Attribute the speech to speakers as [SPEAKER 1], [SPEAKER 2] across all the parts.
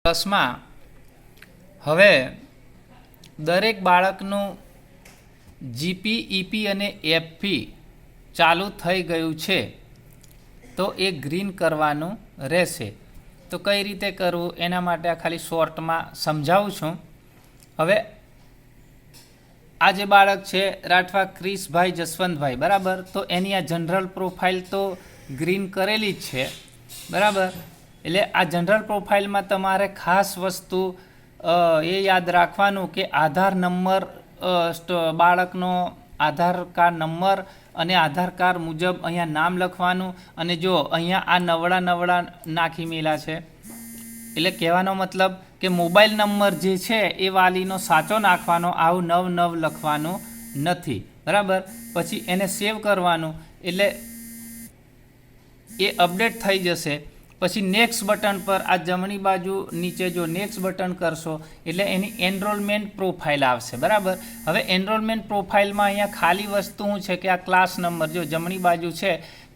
[SPEAKER 1] પ્લસમાં હવે દરેક બાળકનું જીપી ઈપી અને એફપી ચાલુ થઈ ગયું છે તો એ ગ્રીન કરવાનું રહેશે। તો કઈ રીતે કરવું એના માટે આ ખાલી શોર્ટમાં સમજાવું છું। હવે આ જે બાળક છે રાઠવા ક્રિશભાઈ જસવંતભાઈ બરાબર, તો એની આ જનરલ પ્રોફાઇલ તો ગ્રીન કરેલી જ છે બરાબર। એટલે આ જનરલ પ્રોફાઇલમાં તમારે ખાસ વસ્તુ એ યાદ રાખવાનું કે આધાર નંબર, બાળકનો આધાર કાર્ડ નંબર અને આધાર કાર્ડ મુજબ અહીંયા નામ લખવાનું। અને જો અહીંયા આ નવડા નાખી મેલા છે, એટલે કહેવાનો મતલબ કે મોબાઈલ નંબર જે છે એ વાલીનો સાચો નાખવાનો, આવું નવ લખવાનું નથી બરાબર। પછી એને સેવ કરવાનું એટલે એ અપડેટ થઈ જશે। પછી નેક્સ્ટ બટન પર આ જમણી બાજુ નીચે જો નેક્સ્ટ બટન કરશો એટલે એની એનરોલમેન્ટ પ્રોફાઇલ આવશે બરાબર। હવે એનરોલમેન્ટ પ્રોફાઇલમાં અહીંયા ખાલી વસ્તુ શું છે કે આ ક્લાસ નંબર જો જમણી બાજુ છે,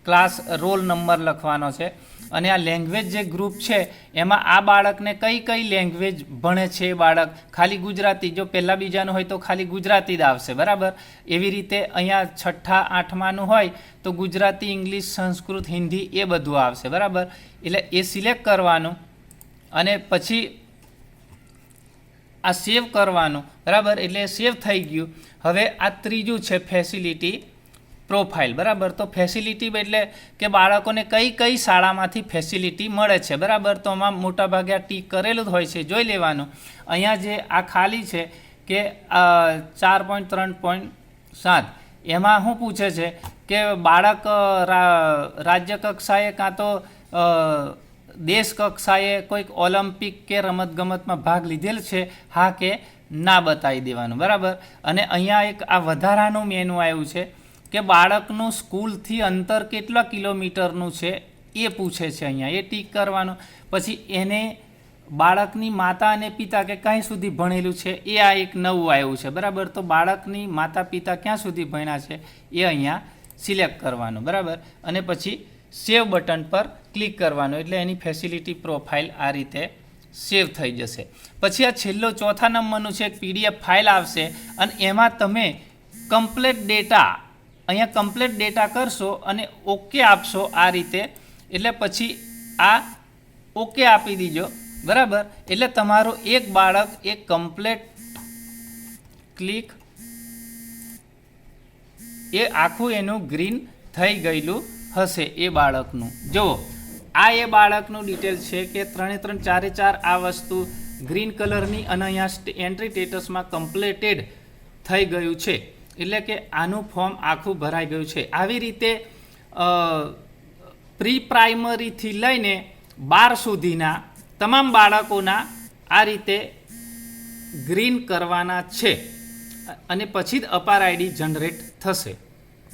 [SPEAKER 1] ક્લાસ રોલ નંબર લખવાનો છે। અને આ લેંગ્વેજ જે ગ્રુપ છે એમાં આ બાળકને કઈ લેંગ્વેજ ભણે છે એ બાળક, ખાલી ગુજરાતી, જો પહેલા બીજાનું હોય તો ખાલી ગુજરાતી જ આવશે બરાબર। એવી રીતે અહીંયા છઠ્ઠા આઠમાનું હોય તો ગુજરાતી, ઇંગ્લિશ, સંસ્કૃત, હિન્દી એ બધું આવશે બરાબર। એટલે એ સિલેક્ટ કરવાનું અને પછી આ સેવ કરવાનું બરાબર। એટલે સેવ થઈ ગયું। હવે આ ત્રીજું છે ફેસિલિટી પ્રોફાઇલ બરાબર। તો ફેસિલિટી એટલે કે બાળકોને કઈ શાળામાંથી ફેસિલિટી મળે છે બરાબર। તો આમાં મોટાભાગે આ ટીક કરેલું જ હોય છે, જોઈ લેવાનું। અહીંયા જે આ ખાલી છે કે 4.3.7 એમાં શું પૂછે છે કે બાળક રાજ્ય કક્ષાએ કાં તો દેશ કક્ષાએ કોઈક ઓલિમ્પિક કે રમતગમતમાં ભાગ લીધેલ છે, હા કે ના બતાવી દેવાનું બરાબર। અને અહીંયા એક આ વધારાનું મેનુ આવ્યું છે કે બાળકનું સ્કૂલથી અંતર કેટલા કિલોમીટરનું છે એ પૂછે છે, અહીંયા એ ટીક કરવાનું। પછી એને બાળકની માતા અને પિતા કે ક્યાં સુધી ભણેલું છે એ આ એક નવું આવ્યું છે બરાબર। તો બાળકની માતા પિતા ક્યાં સુધી ભણ્યા છે એ અહીંયા સિલેક્ટ કરવાનું બરાબર। અને પછી સેવ બટન પર ક્લિક કરવાનું એટલે એની ફેસિલિટી પ્રોફાઇલ આ રીતે સેવ થઈ જશે। પછી આ છેલ્લો ચોથા નંબરનું છે એક પીડીએફ ફાઇલ આવશે અને એમાં તમે કમ્પ્લીટ ડેટા, અહીંયા કમ્પ્લીટ ડેટા કરશો અને ઓકે આપશો આ રીતે, એટલે પછી આ ઓકે આપી દીજો બરાબર। એટલે તમારું એક બાળક એક કમ્પ્લીટ ક્લિક એ આખું એનું ગ્રીન થઈ ગયેલું હશે એ બાળકનું। જુઓ આ એ બાળકનું ડિટેલ છે કે 3 4 આ વસ્તુ ગ્રીન કલરની અને અહીંયા એન્ટ્રી સ્ટેટસમાં કમ્પ્લીટેડ થઈ ગયું છે, એટલે કે આનું ફોર્મ આખું ભરાઈ ગયું છે। આવી રીતે પ્રી પ્રાઇમરીથી લઈને 12 સુધીના તમામ બાળકોના આ રીતે ગ્રીન કરવાના છે અને પછી જ અપાર આઈડી જનરેટ થશે।